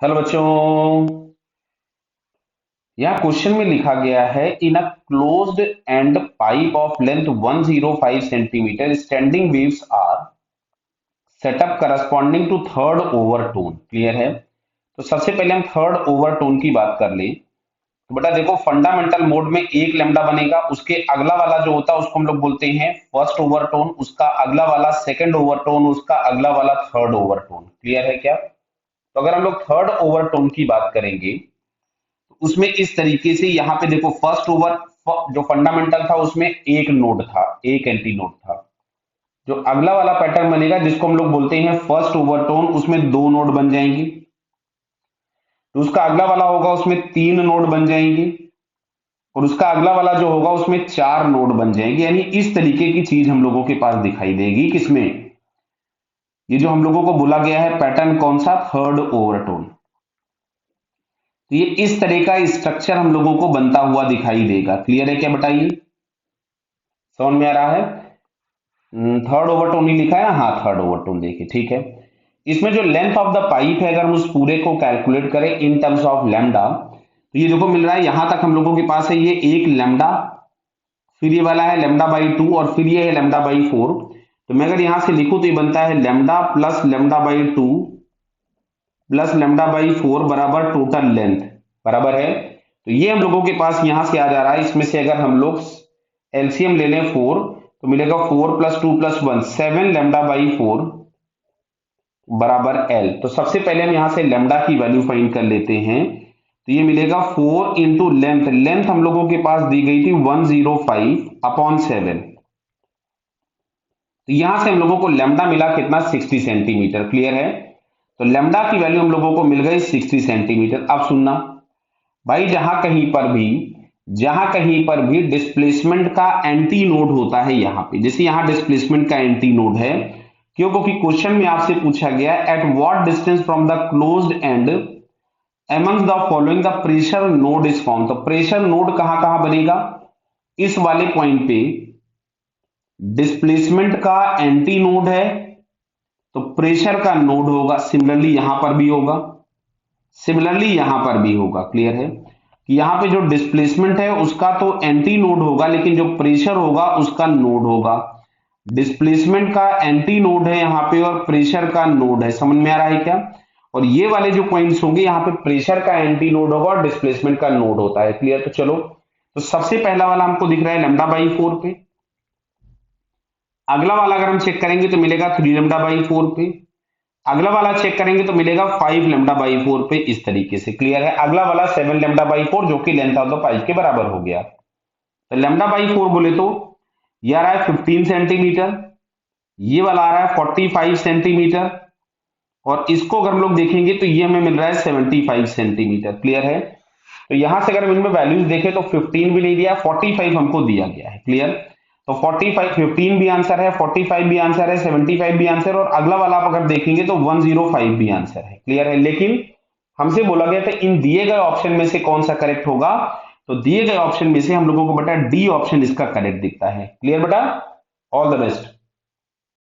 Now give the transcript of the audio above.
Hello बच्चों। यहाँ question में लिखा गया है in a closed end pipe of length 105 centimetre standing waves are set up corresponding to third overtone. Clear है। तो सबसे पहले हम थर्ड ओवरटोन की बात कर ले। तो बेटा देखो, फंडामेंटल मोड में एक लैम्डा बनेगा, उसके अगला वाला जो होता है उसको हम लोग बोलते हैं फर्स्ट ओवरटोन, उसका अगला वाला सेकंड ओवरटोन, उसका अगला वाला थर्ड ओवरटोन। क्लियर है क्या? तो अगर हम लोग थर्ड ओवरटोन की बात करेंगे उसमें इस तरीके से यहाँ पे देखो, फर्स्ट ओवर जो फंडामेंटल था उसमें एक नोड था, एक एंटी नोड था। जो अगला वाला पैटर्न बनेगा जिसको हम लोग बोलते हैं फर्स्ट ओवरटोन, उसमें दो नोड बन जाएंगे। तो उसका अगला वाला होगा उसमें तीन नोड बन जाएंगे, और उसका अगला वाला जो होगा उसमें चार नोड बन जाएंगे। यानी इस तरीके की चीज हम लोगों के पास दिखाई देगी किसमें, ये जो हम लोगों को बोला गया है पैटर्न कौन सा, थर्ड ओवरटोन। तो ये इस तरह का स्ट्रक्चर हम लोगों को बनता हुआ दिखाई देगा। क्लियर है क्या, बताइए समझ में आ रहा है? थर्ड ओवरटोन ही लिखा है, हाँ थर्ड ओवरटोन देखिए, ठीक है। इसमें जो लेंथ ऑफ द पाइप है, अगर हम उस पूरे को कैलकुलेट करें इन टर्म्स ऑफ लैम्डा, तो ये देखो मिल रहा है यहां तक हम लोगों के पास है ये एक लैम्डा, फिर ये वाला है लैम्डा बाई टू, और फिर ये है लैम्डा बाई फोर। तो मैं अगर यहां से लिखूं तो ये बनता है lambda plus lambda by two plus lambda by four बराबर टोटल लेंथ, बराबर है। तो ये हम लोगों के पास यहां से आ जा रहा है। इसमें से अगर हम लोग एलसीएम ले लें फोर, तो मिलेगा four plus two plus one, seven lambda by four बराबर एल। तो सबसे पहले हम यहां से लैम्डा की वैल्यू फाइंड कर लेते हैं। तो ये मिलेगा फोर इंटू लेंथ, लेंथ हम लोगों के पास दी गई थी 105 अपॉन सेवन। तो यहां से हम लोगों को लैम्डा मिला कितना, 60 सेंटीमीटर। क्लियर है। तो लैम्डा की वैल्यू हम लोगों को मिल गई 60 सेंटीमीटर। अब सुनना भाई, जहां कहीं पर भी डिस्प्लेसमेंट का एंटी नोड होता है, यहां पे जैसे यहां डिस्प्लेसमेंट का एंटी नोड है, क्योंकि क्वेश्चन में आपसे पूछा गया at what distance from the closed end amongst the following the pressure node is form. तो प्रेशर नोड कहां कहां बनेगा, इस वाले पॉइंट पे डिस्प्लेसमेंट का एंटी नोड है तो प्रेशर का नोड होगा, सिमिलरली यहां पर भी होगा, सिमिलरली यहां पर भी होगा। क्लियर है कि यहां पे जो डिस्प्लेसमेंट है उसका तो एंटी नोड होगा, लेकिन जो प्रेशर होगा उसका नोड होगा। डिस्प्लेसमेंट का एंटी नोड है यहाँ पे और प्रेशर का नोड है। समझ में आ रहा है क्या? और ये वाले जो पॉइंट्स होंगे यहाँ पे प्रेशर का एंटी नोड होगा और डिस्प्लेसमेंट का नोड होता है। क्लियर? तो चलो, तो सबसे पहला वाला हमको दिख रहा है लैम्डा बाई फोर पे। अगला वाला अगर हम चेक करेंगे तो मिलेगा थ्री लैम्डा बाई फोर पे। अगला वाला चेक करेंगे तो मिलेगा फाइव लेमडा बाई फोर पे, इस तरीके से। क्लियर है। अगला वाला सेवन लेमडा बाई फोर जो कि लेंथ ऑफ द पाइप के बराबर हो गया। तो लेमडा बाई फोर बोले तो ये आ रहा है 15 सेंटीमीटर, ये वाला आ रहा है 45 सेंटीमीटर, और इसको अगर हम लोग देखेंगे तो ये हमें मिल रहा है 75 सेंटीमीटर। क्लियर है। तो यहां से अगर हम इनमें वैल्यूज देखें तो 15 भी नहीं दिया, 45 हमको दिया गया है। क्लियर। तो 45, 15 भी आंसर है, 45 भी आंसर है, 75 भी आंसर है, और अगला वाला आप अगर देखेंगे तो 105 भी आंसर है। क्लियर है। लेकिन हमसे बोला गया था इन दिए गए ऑप्शन में से कौन सा करेक्ट होगा, तो दिए गए ऑप्शन में से हम लोगों को बेटा डी ऑप्शन इसका करेक्ट दिखता है। क्लियर बेटा? All the best.